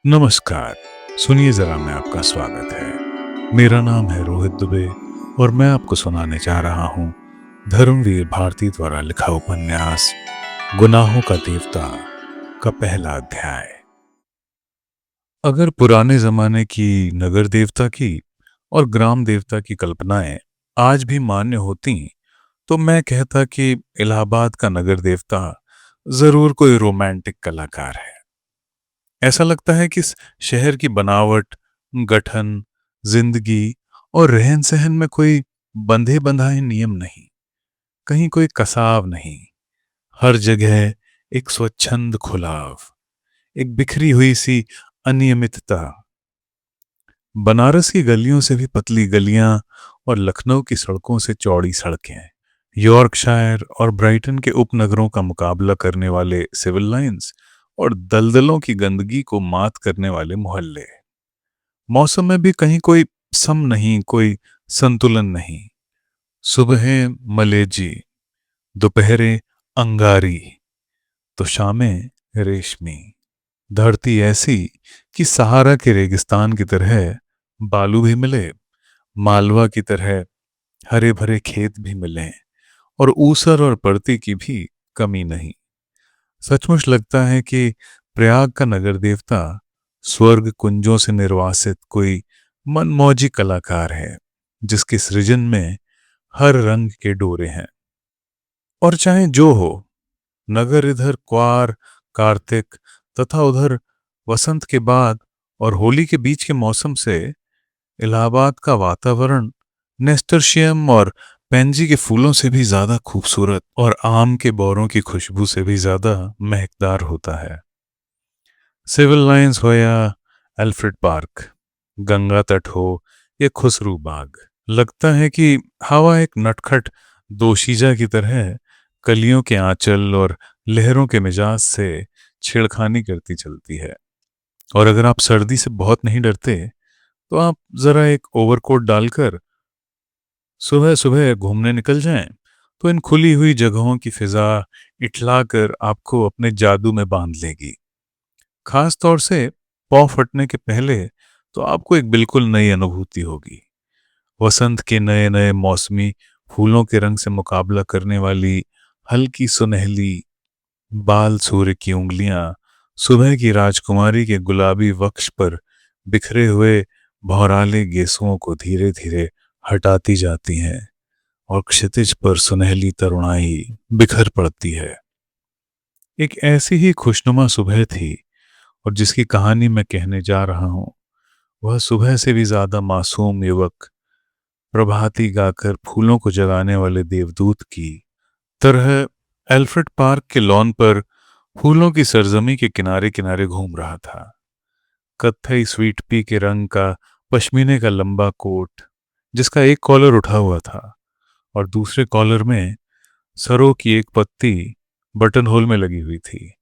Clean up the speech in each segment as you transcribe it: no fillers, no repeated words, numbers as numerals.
नमस्कार। सुनिए जरा, मैं आपका स्वागत है। मेरा नाम है रोहित दुबे और मैं आपको सुनाने जा रहा हूँ धर्मवीर भारती द्वारा लिखा उपन्यास गुनाहों का देवता का पहला अध्याय। अगर पुराने जमाने की नगर देवता की और ग्राम देवता की कल्पनाएं आज भी मान्य होती तो मैं कहता कि इलाहाबाद का नगर देवता जरूर कोई रोमांटिक कलाकार है। ऐसा लगता है कि इस शहर की बनावट, गठन, जिंदगी और रहन सहन में कोई बंधे बंधाए नियम नहीं, कहीं कोई कसाव नहीं। हर जगह एक स्वच्छंद खुलाव, एक बिखरी हुई सी अनियमितता। बनारस की गलियों से भी पतली गलियां और लखनऊ की सड़कों से चौड़ी सड़कें, यॉर्कशायर और ब्राइटन के उपनगरों का मुकाबला करने वाले सिविल लाइंस और दलदलों की गंदगी को मात करने वाले मोहल्ले। मौसम में भी कहीं कोई सम नहीं, कोई संतुलन नहीं। सुबह मलेजी, दोपहरें अंगारी, तो शामें रेशमी। धरती ऐसी कि सहारा के रेगिस्तान की तरह बालू भी मिले, मालवा की तरह हरे भरे खेत भी मिले और ऊसर और परती की भी कमी नहीं। सचमुच लगता है कि प्रयाग का नगर देवता स्वर्ग कुंजों से निर्वासित कोई मनमौजी कलाकार है, जिसके सृजन में हर रंग के डोरे हैं। और चाहे जो हो, नगर इधर क्वार, कार्तिक तथा उधर वसंत के बाद और होली के बीच के मौसम से इलाहाबाद का वातावरण नेस्टरशियम और पेंजी के फूलों से भी ज्यादा खूबसूरत और आम के बौरों की खुशबू से भी ज्यादा महकदार होता है। सिविल लाइंस हो या एल्फ्रेड पार्क, गंगा तट हो या खुसरू बाग, लगता है कि हवा एक नटखट दोशीजा की तरह कलियों के आंचल और लहरों के मिजाज से छेड़खानी करती चलती है। और अगर आप सर्दी से बहुत नहीं डरते तो आप जरा एक ओवरकोट डालकर सुबह सुबह घूमने निकल जाएं, तो इन खुली हुई जगहों की फिजा इठला कर आपको अपने जादू में बांध लेगी। खास तौर से पौ फटने के पहले तो आपको एक बिल्कुल नई अनुभूति होगी। वसंत के नए नए मौसमी फूलों के रंग से मुकाबला करने वाली हल्की सुनहली बाल सूर्य की उंगलियां सुबह की राजकुमारी के गुलाबी वक्ष पर बिखरे हुए भौराले गेसुओं को धीरे धीरे हटाती जाती हैं और क्षितिज पर सुनहली तरुणाई बिखर पड़ती है। एक ऐसी ही खुशनुमा सुबह थी और जिसकी कहानी मैं कहने जा रहा हूं वह सुबह से भी ज्यादा मासूम युवक, प्रभाती गाकर फूलों को जगाने वाले देवदूत की तरह एल्फ्रेड पार्क के लॉन पर फूलों की सरजमी के किनारे किनारे घूम रहा था। कत्थई स्वीट पी के रंग का पश्मीने का लंबा कोट, जिसका एक कॉलर उठा हुआ था और दूसरे कॉलर में सरों की एक पत्ती बटन होल में लगी हुई थी।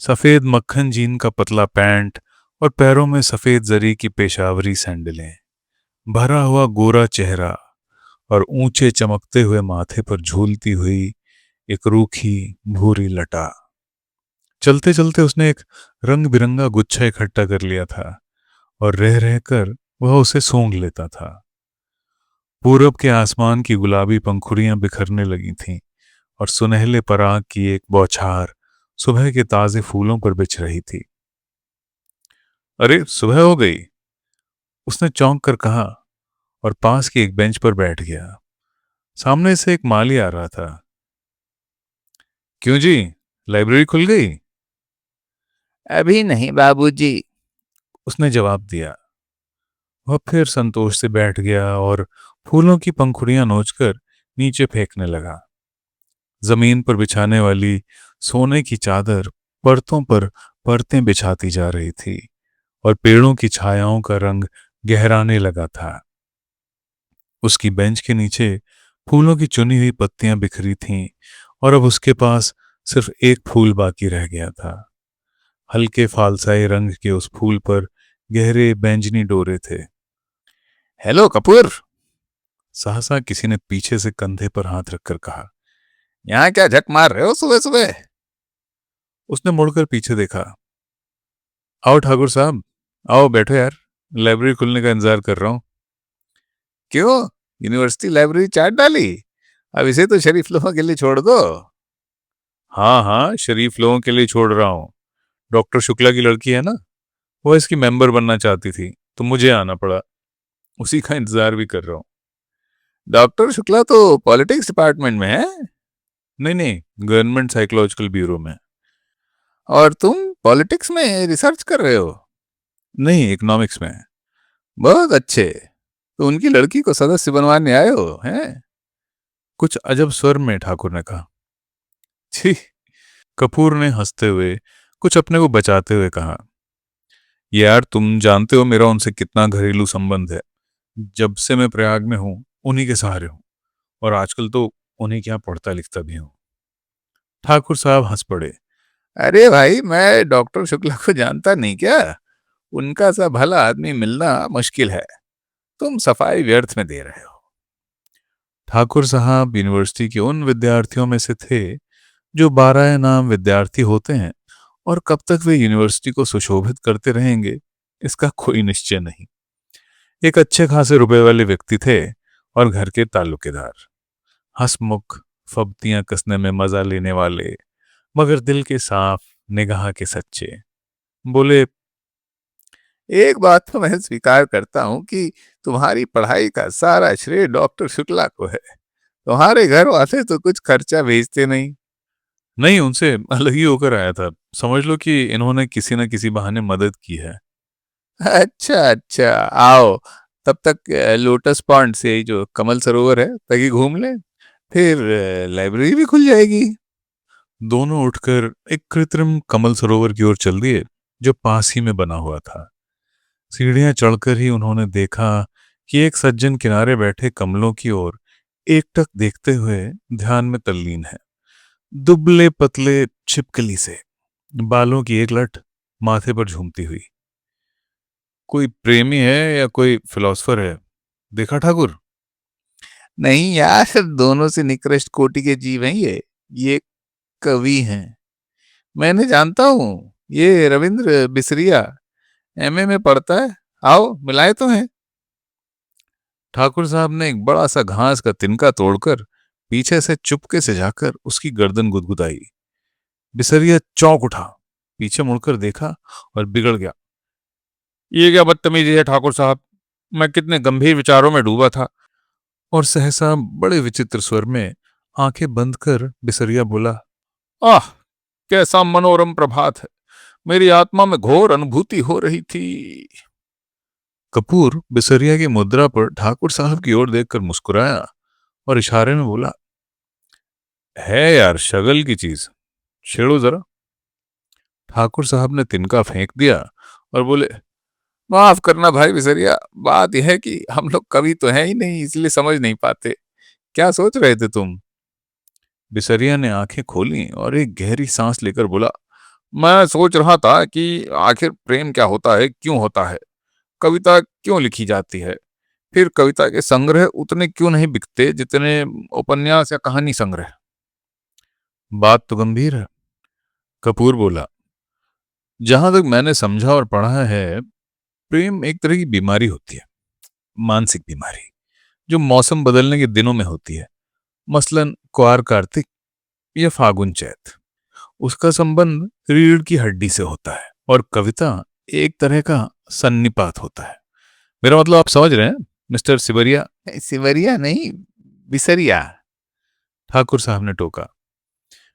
सफेद मक्खन जीन का पतला पैंट और पैरों में सफेद जरी की पेशावरी सैंडलें, भरा हुआ गोरा चेहरा और ऊंचे चमकते हुए माथे पर झूलती हुई एक रूखी भूरी लटा। चलते चलते उसने एक रंग बिरंगा गुच्छा इकट्ठा कर लिया था और रह रहकर वह उसे सूंघ लेता था। पूरब के आसमान की गुलाबी पंखुड़ियां बिखरने लगी थीं और सुनहले पराग की एक बौछार सुबह के ताजे फूलों पर बिछ रही थी। अरे, सुबह हो गई, उसने चौंक कर कहा और पास की एक बेंच पर बैठ गया। सामने से एक माली आ रहा था। क्यों जी, लाइब्रेरी खुल गई? अभी नहीं बाबूजी। उसने जवाब दिया। वह फिर संतोष से बैठ गया और फूलों की पंखुड़ियां नोचकर नीचे फेंकने लगा। जमीन पर बिछाने वाली सोने की चादर परतों पर परतें बिछाती जा रही थी और पेड़ों की छायाओं का रंग गहराने लगा था। उसकी बेंच के नीचे फूलों की चुनी हुई पत्तियां बिखरी थीं और अब उसके पास सिर्फ एक फूल बाकी रह गया था। हल्के फालसाई रंग के उस फूल पर गहरे बैंजनी डोरे थे। हेलो कपूर। सहसा किसी ने पीछे से कंधे पर हाथ रखकर कहा। यहाँ क्या झक मार रहे हो सुबह सुबह? उसने मुड़कर पीछे देखा। आओ ठाकुर साहब, आओ बैठो यार, लाइब्रेरी खुलने का इंतजार कर रहा हूँ। क्यों? यूनिवर्सिटी लाइब्रेरी चाट डाली? अब इसे तो शरीफ लोगों के लिए छोड़ दो। हाँ हाँ, शरीफ लोगों के लिए छोड़ रहा हूँ। डॉक्टर शुक्ला की लड़की है ना, वो इसकी मेंबर बनना चाहती थी, तो मुझे आना पड़ा। उसी का इंतजार भी कर रहा हूँ। डॉक्टर शुक्ला तो पॉलिटिक्स डिपार्टमेंट में है। नहीं नहीं, गवर्नमेंट साइकोलॉजिकल ब्यूरो में। और तुम पॉलिटिक्स में रिसर्च कर रहे हो? नहीं, इकोनॉमिक्स में। बहुत अच्छे। तो उनकी लड़की को सदस्य बनवाने आए हो हैं? कुछ अजब स्वर में ठाकुर ने कहा। छी। कपूर ने हंसते हुए कुछ अपने को बचाते हुए कहा, यार तुम जानते हो मेरा उनसे कितना घरेलू संबंध है। जब से मैं प्रयाग में हूं, उन्हीं के सहारे हूं, और आजकल तो उन्हीं के यहाँ पढ़ता लिखता भी हूं। ठाकुर साहब हंस पड़े। अरे भाई, मैं डॉक्टर शुक्ला को जानता नहीं क्या? उनका सा भला आदमी मिलना मुश्किल है। तुम सफाई व्यर्थ में दे रहे हो। ठाकुर साहब यूनिवर्सिटी के उन विद्यार्थियों में से थे जो 12 नाम विद्यार्थी होते हैं, और कब तक वे यूनिवर्सिटी को सुशोभित करते रहेंगे इसका कोई निश्चय नहीं। एक अच्छे खासे रुपए वाले व्यक्ति थे, और घर के ताल्लुकेदार, हंसमुख, फब्तियां कसने में मजा लेने वाले, मगर दिल के साफ, निगाह के सच्चे। बोले, एक बात तो मैं स्वीकार करता हूं कि तुम्हारी पढ़ाई का सारा श्रेय डॉक्टर शुक्ला को है। तुम्हारे घर वाले तो कुछ खर्चा भेजते नहीं। नहीं, उनसे अलग ही होकर आया था। समझ लो कि इन्होंने किसी न किसी बहाने मदद की है। अच्छा अच्छा, आओ। तब तक लोटस पॉन्ड से ही जो कमल सरोवर है तभी घूम ले। फिर लाइब्रेरी भी खुल जाएगी। दोनों उठकर एक कृत्रिम कमल सरोवर की ओर चल दिए, जो पास ही में बना हुआ था। सीढ़ियां चढ़कर ही उन्होंने देखा कि एक सज्जन किनारे बैठे कमलों की ओर एकटक देखते हुए ध्यान में तल्लीन है। दुबले पतले छिपकली से बालों की एक लट माथे पर झूमती हुई। कोई प्रेमी है या कोई फिलोसफर है? देखा ठाकुर? नहीं यार, दोनों से निकृष्ट कोटि के जीव हैं ये कवि हैं। मैंने जानता हूँ। ये रविंद्र बिसरिया एमए में पढ़ता है। आओ मिलाए तो हैं। ठाकुर साहब ने एक बड़ा सा घास का तिनका तोड़कर पीछे से चुपके से जाकर उसकी गर्दन गुदगुदाई। बिसरिया चौंक उठा, पीछे मुड़कर देखा और बिगड़ गया। ये क्या बदतमीजी है ठाकुर साहब, मैं कितने गंभीर विचारों में डूबा था। और सहसा बड़े विचित्र स्वर में आंखें बंद कर बिसरिया बोला, आह, कैसा मनोरम प्रभात है। मेरी आत्मा में घोर अनुभूति हो रही थी। कपूर बिसरिया की मुद्रा पर ठाकुर साहब की ओर देखकर मुस्कुराया और इशारे में बोला, है यार शगल की चीज, छेड़ो जरा। ठाकुर साहब ने तिनका फेंक दिया और बोले, माफ करना भाई बिसरिया, बात यह है कि हम लोग कवि तो हैं ही नहीं, इसलिए समझ नहीं पाते। क्या सोच रहे थे तुम? बिसरिया ने आंखें खोली और एक गहरी सांस लेकर बोला, मैं सोच रहा था कि आखिर प्रेम क्या होता है, क्यों होता है, कविता क्यों लिखी जाती है, फिर कविता के संग्रह उतने क्यों नहीं बिकते जितने उपन्यास या कहानी संग्रह। बात तो गंभीर है, कपूर बोला। जहां तक मैंने समझा और पढ़ा है, प्रेम एक तरह की बीमारी होती है, मानसिक बीमारी, जो मौसम बदलने के दिनों में होती है, मसलन क्वार कार्तिक या फागुन चैत। उसका संबंध रीढ़ की हड्डी से होता है, और कविता एक तरह का सन्निपात होता है। मेरा मतलब आप समझ रहे हैं मिस्टर सिबरिया? सिवरिया नहीं, बिसरिया। ठाकुर साहब ने टोका।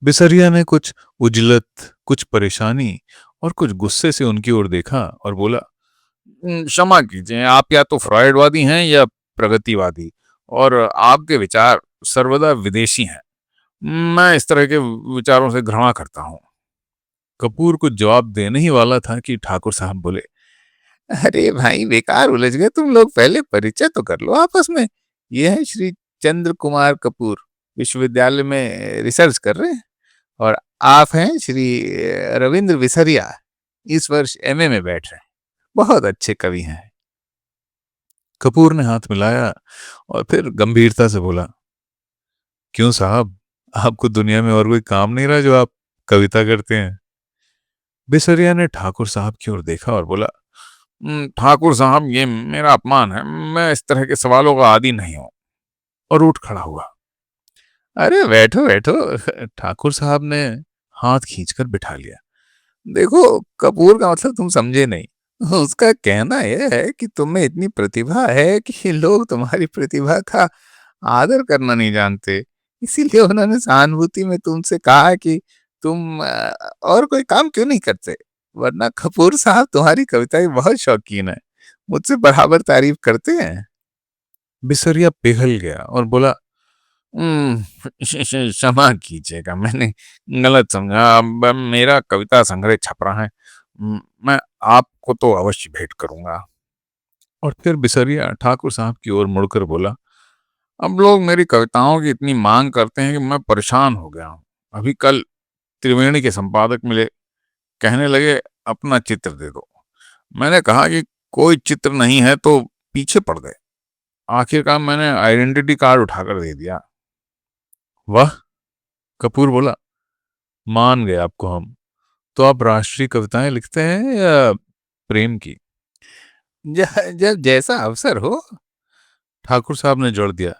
बिसरिया ने कुछ उजलत, कुछ परेशानी और कुछ गुस्से से उनकी ओर देखा और बोला, क्षमा कीजिए, आप या तो फ्रॉयडवादी हैं या प्रगतिवादी, और आपके विचार सर्वदा विदेशी हैं। मैं इस तरह के विचारों से घृणा करता हूं। कपूर कुछ जवाब देने ही वाला था कि ठाकुर साहब बोले, अरे भाई, बेकार उलझ गए तुम लोग। पहले परिचय तो कर लो आपस में। ये है श्री चंद्र कुमार कपूर, विश्वविद्यालय में रिसर्च कर रहे हैं। और आप हैं श्री रविंद्र बिसरिया, इस वर्ष एमए में बैठ रहे हैं। बहुत अच्छे कवि हैं। कपूर ने हाथ मिलाया और फिर गंभीरता से बोला, क्यों साहब, आपको दुनिया में और कोई काम नहीं रहा जो आप कविता करते हैं? बिसरिया ने ठाकुर साहब की ओर देखा और बोला, ठाकुर साहब, ये मेरा अपमान है, मैं इस तरह के सवालों का आदी नहीं हूं। और उठ खड़ा हुआ। अरे बैठो बैठो। ठाकुर साहब ने हाथ खींचकर बिठा लिया। देखो, कपूर का मतलब तुम समझे नहीं। उसका कहना यह है कि तुम में इतनी प्रतिभा है कि लोग तुम्हारी प्रतिभा का आदर करना नहीं जानते। इसीलिए उन्होंने सहानुभूति में तुमसे कहा कि तुम और कोई काम क्यों नहीं करते। वरना कपूर साहब तुम्हारी कविता के बहुत शौकीन है, मुझसे बराबर तारीफ करते हैं। बिसरिया पिघल गया और बोला, क्षमा कीजिएगा, मैंने गलत समझा। अब मेरा कविता संग्रह छप रहा है, मैं आपको तो अवश्य भेंट करूंगा। और फिर बिसरिया ठाकुर साहब की ओर मुड़कर बोला, अब लोग मेरी कविताओं की इतनी मांग करते हैं कि मैं परेशान हो गया हूँ। अभी कल त्रिवेणी के संपादक मिले, कहने लगे अपना चित्र दे दो। मैंने कहा कि कोई चित्र नहीं है, तो पीछे पड़ गए। आखिरकार मैंने आइडेंटिटी कार्ड उठाकर दे दिया। वाह। कपूर बोला, मान गए आपको हम। तो आप राष्ट्रीय कविताएं लिखते हैं या प्रेम की? जब जैसा अवसर हो। ठाकुर साहब ने जोड़ दिया।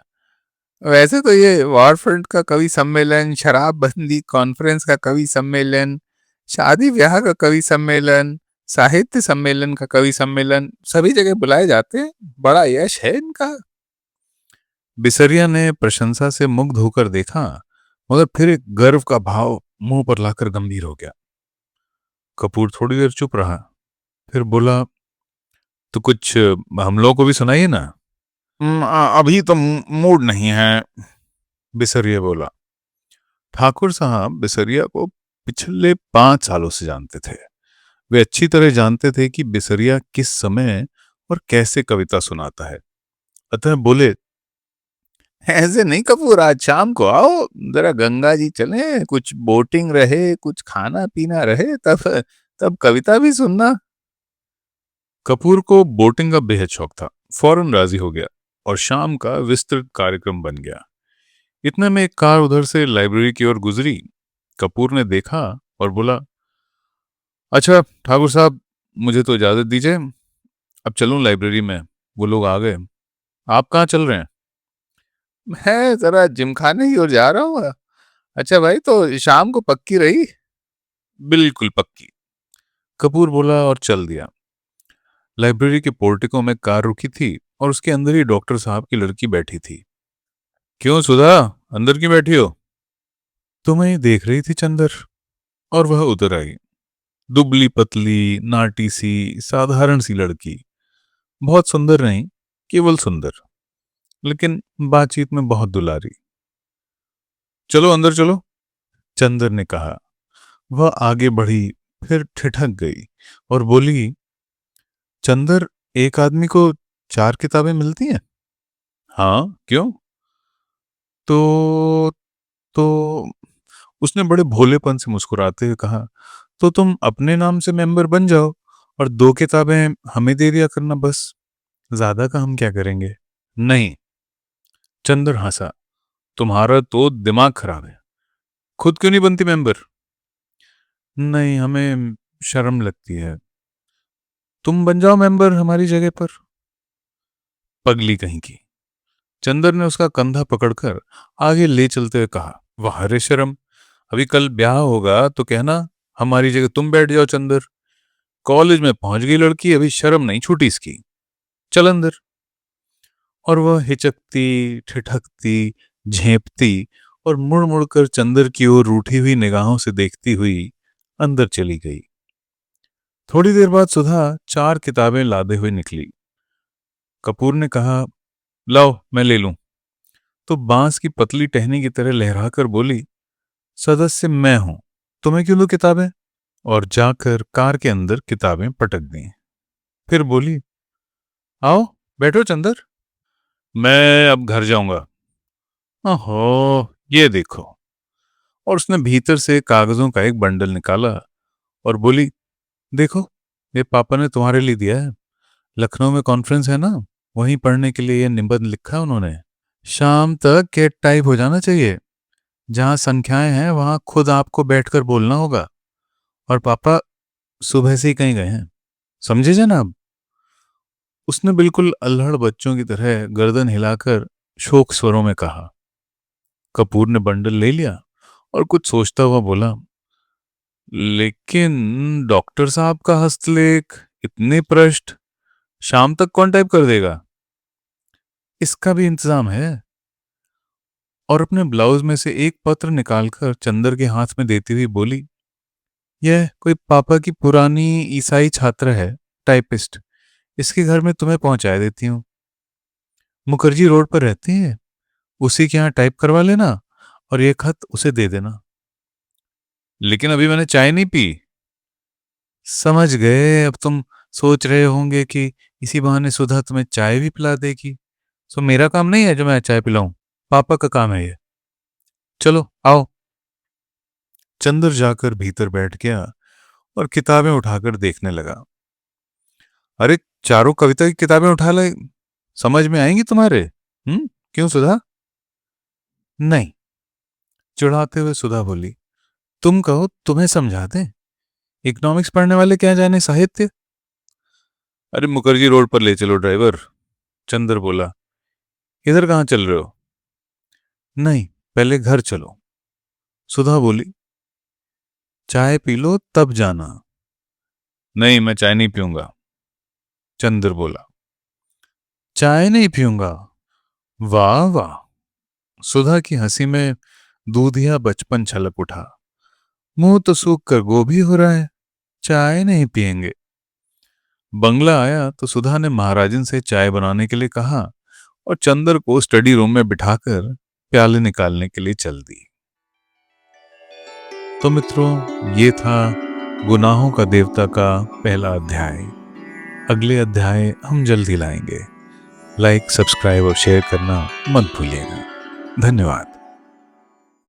वैसे तो ये वॉर फ्रंट का कवि सम्मेलन, शराबबंदी कॉन्फ्रेंस का कवि सम्मेलन, शादी ब्याह का कवि सम्मेलन, साहित्य सम्मेलन का कवि सम्मेलन, सभी जगह बुलाए जाते हैं। बड़ा यश है इनका। बिसरिया ने प्रशंसा से मुग्ध होकर देखा, मगर फिर एक गर्व का भाव मुंह पर लाकर गंभीर हो गया। कपूर थोड़ी देर चुप रहा, फिर बोला, तो कुछ हम लोगों को भी सुनाइए ना। अभी तो मूड नहीं है। बिसरिया बोला। ठाकुर साहब बिसरिया को पिछले 5 सालों से जानते थे। वे अच्छी तरह जानते थे कि बिसरिया किस समय और कैसे कविता सुनाता है। अतः बोले, ऐसे नहीं कपूर, आज शाम को आओ, जरा गंगा जी चले, कुछ बोटिंग रहे, कुछ खाना पीना रहे, तब तब कविता भी सुनना। कपूर को बोटिंग का बेहद शौक था। फौरन राजी हो गया और शाम का विस्तृत कार्यक्रम बन गया। इतने में एक कार उधर से लाइब्रेरी की ओर गुजरी। कपूर ने देखा और बोला, अच्छा ठाकुर साहब, मुझे तो इजाजत दीजिए, अब चलूं लाइब्रेरी में। वो लोग आ गए। आप कहाँ चल रहे हैं? मैं जरा जिमखाने की ओर जा रहा हूँ। अच्छा भाई, तो शाम को पक्की रही। बिल्कुल पक्की, कपूर बोला और चल दिया। लाइब्रेरी के पोर्टिको में कार रुकी थी और उसके अंदर ही डॉक्टर साहब की लड़की बैठी थी। क्यों सुधा, अंदर क्यों बैठी हो? तुम्हें ही देख रही थी चंदर। और वह उतर आई। दुबली पतली नाटी सी साधारण सी लड़की, बहुत सुंदर नहीं, केवल सुंदर, लेकिन बातचीत में बहुत दुलारी। चलो अंदर चलो, चंदर ने कहा। वह आगे बढ़ी, फिर ठिठक गई और बोली, चंदर, एक आदमी को 4 किताबें मिलती हैं? हाँ, क्यों? तो तो उसने बड़े भोलेपन से मुस्कुराते हुए कहा, तो तुम अपने नाम से मेंबर बन जाओ और 2 किताबें हमें दे दिया करना बस। ज्यादा का हम क्या करेंगे? नहीं, चंदर हंसा। तुम्हारा तो दिमाग खराब है। खुद क्यों नहीं बनती मेंबर? नहीं, हमें शर्म लगती है। तुम बन जाओ मेंबर हमारी जगह पर। पगली कहीं की। चंदर ने उसका कंधा पकड़कर आगे ले चलते हुए कहा, वाह रे शर्म, अभी कल ब्याह होगा तो कहना हमारी जगह तुम बैठ जाओ चंदर। कॉलेज में पहुंच गई लड़की, अभी शर्म नहीं छूटी इसकी। चल अंदर। और वह हिचकती, ठिठकती, झेंपती और मुड़ मुड़कर चंदर की ओर रूठी हुई निगाहों से देखती हुई अंदर चली गई। थोड़ी देर बाद सुधा 4 किताबें लादे हुए निकली। कपूर ने कहा, लाओ मैं ले लूं। तो बांस की पतली टहनी की तरह लहराकर बोली, सदस्य मैं हूं, तुम्हें क्यों दो किताबें? और जाकर कार के अंदर किताबें पटक दी। फिर बोली, आओ बैठो चंदर, मैं अब घर जाऊंगा। ओहो, ये देखो। और उसने भीतर से कागजों का एक बंडल निकाला और बोली, देखो, ये पापा ने तुम्हारे लिए दिया है। लखनऊ में कॉन्फ्रेंस है ना, वहीं पढ़ने के लिए ये निबंध लिखा है उन्होंने। शाम तक गेट टाइप हो जाना चाहिए। जहां संख्याएं हैं वहां खुद आपको बैठकर बोलना होगा। और पापा सुबह से ही कहीं गए हैं, समझे जनाब? उसने बिल्कुल अल्हड़ बच्चों की तरह गर्दन हिलाकर शोक स्वरों में कहा। कपूर ने बंडल ले लिया और कुछ सोचता हुआ बोला, लेकिन डॉक्टर साहब का हस्तलेख, इतने पृष्ठ, शाम तक कौन टाइप कर देगा? इसका भी इंतजाम है। और अपने ब्लाउज में से एक पत्र निकालकर चंदर के हाथ में देती हुई बोली, यह कोई पापा की पुरानी ईसाई छात्रा है, टाइपिस्ट। इसके घर में तुम्हें पहुंचा देती हूँ। मुखर्जी रोड पर रहती है, उसी के यहाँ टाइप करवा लेना और ये खत उसे दे देना। लेकिन अभी मैंने चाय नहीं पी। समझ गए, अब तुम सोच रहे होंगे कि इसी बहाने सुधा तुम्हें चाय भी पिला देगी। सो मेरा काम नहीं है जो मैं चाय पिलाऊं, पापा का काम है ये। चलो आओ। चंदर जाकर भीतर बैठ गया और किताबें उठाकर देखने लगा। अरे, चारों कविता की किताबें उठा ले, समझ में आएंगी तुम्हारे? क्यों सुधा? नहीं, चिढ़ाते हुए सुधा बोली। तुम कहो, तुम्हें समझा दें? इकोनॉमिक्स पढ़ने वाले क्या जाने साहित्य। अरे, मुखर्जी रोड पर ले चलो ड्राइवर, चंदर बोला। इधर कहाँ चल रहे हो? नहीं, पहले घर चलो, सुधा बोली। चाय पी लो तब जाना। नहीं, मैं चाय नहीं पीऊंगा, चंदर बोला। चाय नहीं पीऊंगा? वाह वाह। सुधा की हंसी में दूधिया बचपन छलक उठा। मुंह तो सूख कर गोभी हो रहा है, चाय नहीं पिएंगे। बंगला आया तो सुधा ने महाराजन से चाय बनाने के लिए कहा और चंदर को स्टडी रूम में बिठाकर प्याले निकालने के लिए चल दी। तो मित्रों, ये था गुनाहों का देवता का पहला अध्याय। अगले अध्याय हम जल्दी लाएंगे। लाइक, सब्सक्राइब और शेयर करना मत भूलिएगा। धन्यवाद।